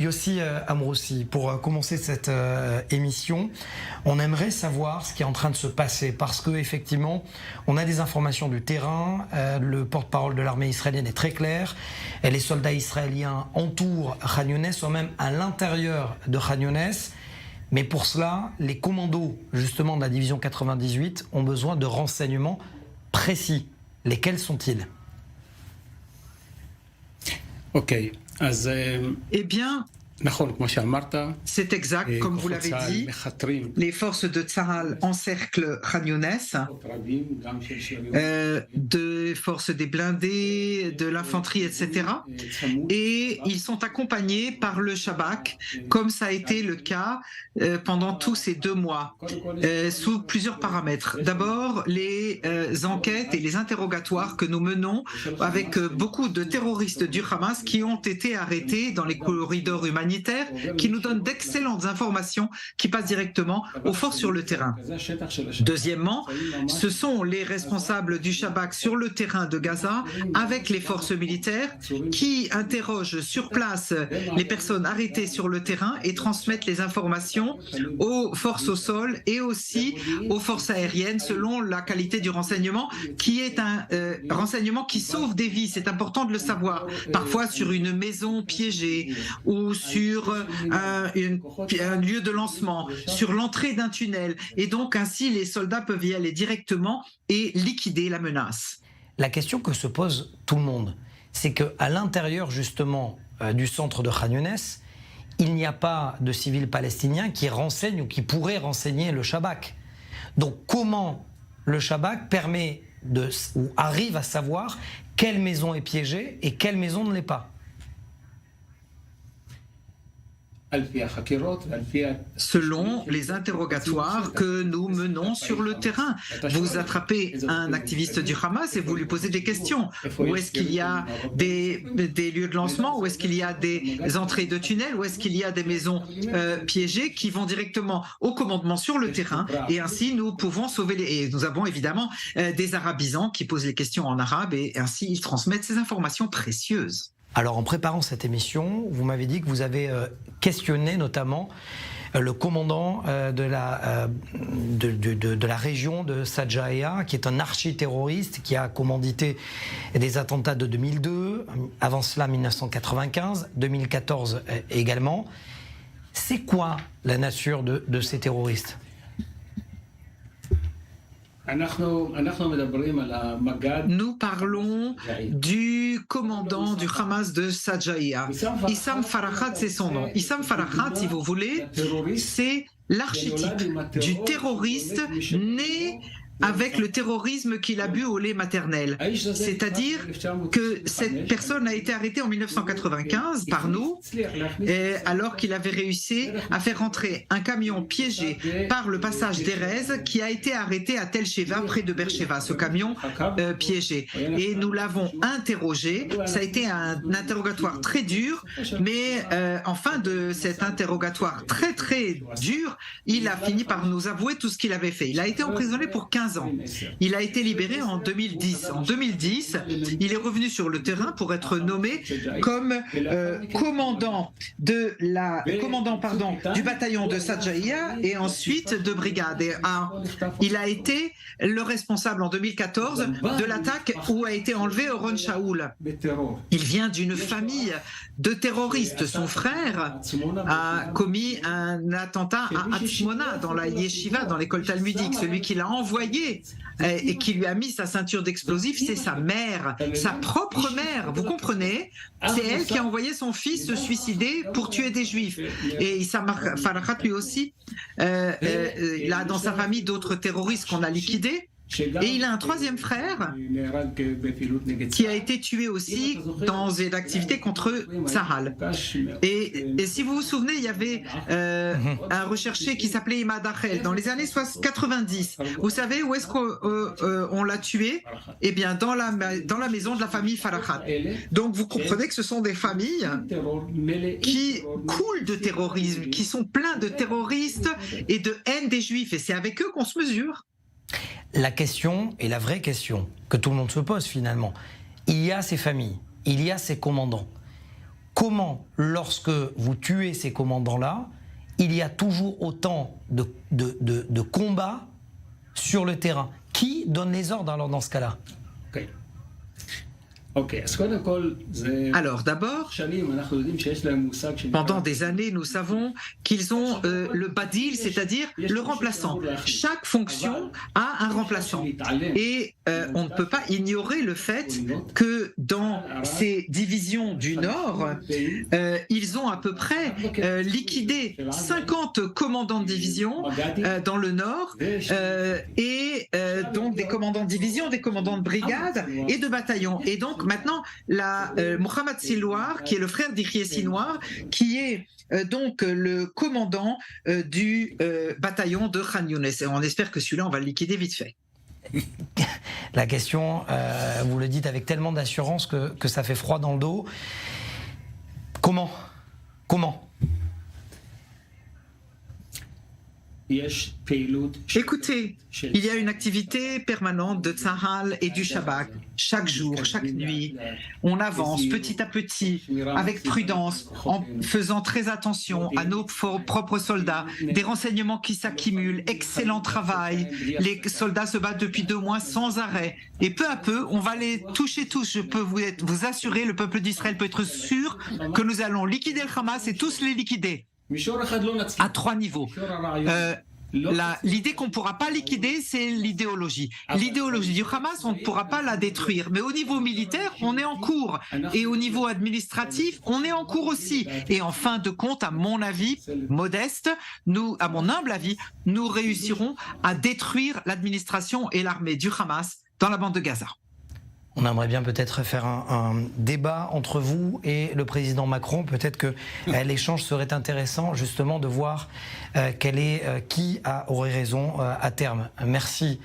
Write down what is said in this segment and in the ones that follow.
Yossi Amroussi, pour commencer cette émission, on aimerait savoir ce qui est en train de se passer parce que effectivement, on a des informations du terrain. Le porte-parole de l'armée israélienne est très clair. Et les soldats israéliens entourent Khan Younes, sont même à l'intérieur de Khan Younes. Mais pour cela, les commandos justement de la division 98 ont besoin de renseignements précis. Lesquels sont-ils? Ok. Eh bien, c'est exact, comme vous l'avez dit. Les forces de Tsahal encerclent Khan Younes, des forces des blindés, de l'infanterie, etc. Et ils sont accompagnés par le Shabak, comme ça a été le cas pendant tous ces 2 mois, sous plusieurs paramètres. D'abord, les enquêtes et les interrogatoires que nous menons avec beaucoup de terroristes du Hamas qui ont été arrêtés dans les corridors humanitaires, qui nous donnent d'excellentes informations qui passent directement aux forces sur le terrain. Deuxièmement, ce sont les responsables du Shabak sur le terrain de Gaza avec les forces militaires qui interrogent sur place les personnes arrêtées sur le terrain et transmettent les informations aux forces au sol et aussi aux forces aériennes selon la qualité du renseignement qui est un renseignement qui sauve des vies. C'est important de le savoir. Parfois sur une maison piégée ou sur un lieu de lancement, sur l'entrée d'un tunnel. Et donc ainsi, les soldats peuvent y aller directement et liquider la menace. La question que se pose tout le monde, c'est qu'à l'intérieur justement du centre de Khan Younes, il n'y a pas de civils palestiniens qui renseignent ou qui pourraient renseigner le Shabak. Donc comment le Shabak permet ou arrive à savoir quelle maison est piégée et quelle maison ne l'est pas? Selon les interrogatoires que nous menons sur le terrain. Vous attrapez un activiste du Hamas et vous lui posez des questions. Où est-ce qu'il y a des lieux de lancement? Où est-ce qu'il y a des entrées de tunnels? Où est-ce qu'il y a des maisons piégées qui vont directement au commandement sur le terrain? Et ainsi, nous pouvons sauver Et nous avons évidemment des arabisants qui posent les questions en arabe et ainsi ils transmettent ces informations précieuses. Alors en préparant cette émission, vous m'avez dit que vous avez questionné notamment le commandant de la région de Sajaïa, qui est un archi-terroriste qui a commandité des attentats de 2002, avant cela 1995, 2014 également. C'est quoi la nature de ces terroristes ? Nous parlons du commandant du Hamas de Sajaïa. Issam Farhat, c'est son nom. Issam Farhat, si vous voulez, c'est l'archétype du terroriste né avec le terrorisme qu'il a bu au lait maternel. C'est-à-dire que cette personne a été arrêtée en 1995 par nous, alors qu'il avait réussi à faire rentrer un camion piégé par le passage d'Erez qui a été arrêté à Tel Sheva, près de Beersheva, ce camion piégé. Et nous l'avons interrogé. Ça a été un interrogatoire très dur, mais en fin de cet interrogatoire très très dur, il a fini par nous avouer tout ce qu'il avait fait. Il a été emprisonné pour 15 ans. Il a été libéré en 2010. En 2010, il est revenu sur le terrain pour être nommé comme commandant du bataillon de Sajaïa et ensuite de brigade. Et, il a été le responsable en 2014 de l'attaque où a été enlevé Oron Shaul. Il vient d'une famille de terroristes. Son frère a commis un attentat à Atzmona, dans la yeshiva, dans l'école talmudique. Celui qui l'a envoyé et qui lui a mis sa ceinture d'explosifs, c'est sa mère, sa propre mère, vous comprenez? C'est elle qui a envoyé son fils se suicider pour tuer des juifs. Et Issam Farhat lui aussi, il a dans sa famille d'autres terroristes qu'on a liquidés. Et il a un troisième frère qui a été tué aussi dans une activité contre Tsahal. Et si vous vous souvenez, il y avait un recherché qui s'appelait Imad Achel dans les années 90. Vous savez où est-ce qu'on l'a tué? Eh bien, dans la maison de la famille Farhat. Donc, vous comprenez que ce sont des familles qui coulent de terrorisme, qui sont pleins de terroristes et de haine des juifs. Et c'est avec eux qu'on se mesure. La question, et la vraie question que tout le monde se pose finalement, il y a ces familles, il y a ces commandants. comment, lorsque vous tuez ces commandants-là, il y a toujours autant de combats sur le terrain? Qui donne les ordres alors dans ce cas-là? Alors d'abord, pendant des années, nous savons qu'ils ont le badil, c'est-à-dire le remplaçant. Chaque fonction a un remplaçant. Et on ne peut pas ignorer le fait que dans ces divisions du Nord, ils ont à peu près liquidé 50 commandants de division dans le Nord, et donc des commandants de division, des commandants de brigade et de bataillon. Et donc maintenant, Mohamed Sinwar, qui est le frère d'Yahya Sinwar, qui est donc le commandant du bataillon de Khan Younes. Et on espère que celui-là, on va le liquider vite fait. La question, vous le dites avec tellement d'assurance que ça fait froid dans le dos. Comment? Écoutez, il y a une activité permanente de Tzahal et du Shabak. Chaque jour, chaque nuit, on avance petit à petit, avec prudence, en faisant très attention à nos propres soldats, des renseignements qui s'accumulent, excellent travail. Les soldats se battent depuis 2 mois sans arrêt. Et peu à peu, on va les toucher tous. Je peux vous assurer, le peuple d'Israël peut être sûr que nous allons liquider le Hamas et tous les liquider. À 3 niveaux. L'idée qu'on ne pourra pas liquider, c'est l'idéologie. L'idéologie du Hamas, on ne pourra pas la détruire. Mais au niveau militaire, on est en cours. Et au niveau administratif, on est en cours aussi. Et en fin de compte, à mon avis modeste, à mon humble avis, nous réussirons à détruire l'administration et l'armée du Hamas dans la bande de Gaza. On aimerait bien peut-être faire un débat entre vous et le président Macron. Peut-être que l'échange serait intéressant justement de voir qui aurait raison à terme. Merci.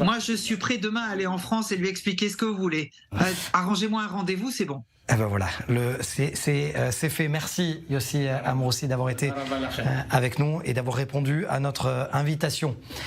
Moi, je suis prêt demain à aller en France et lui expliquer ce que vous voulez. Arrangez-moi un rendez-vous, c'est bon. Eh ben voilà, c'est fait. Merci Yossi Amroussi d'avoir été avec nous et d'avoir répondu à notre invitation.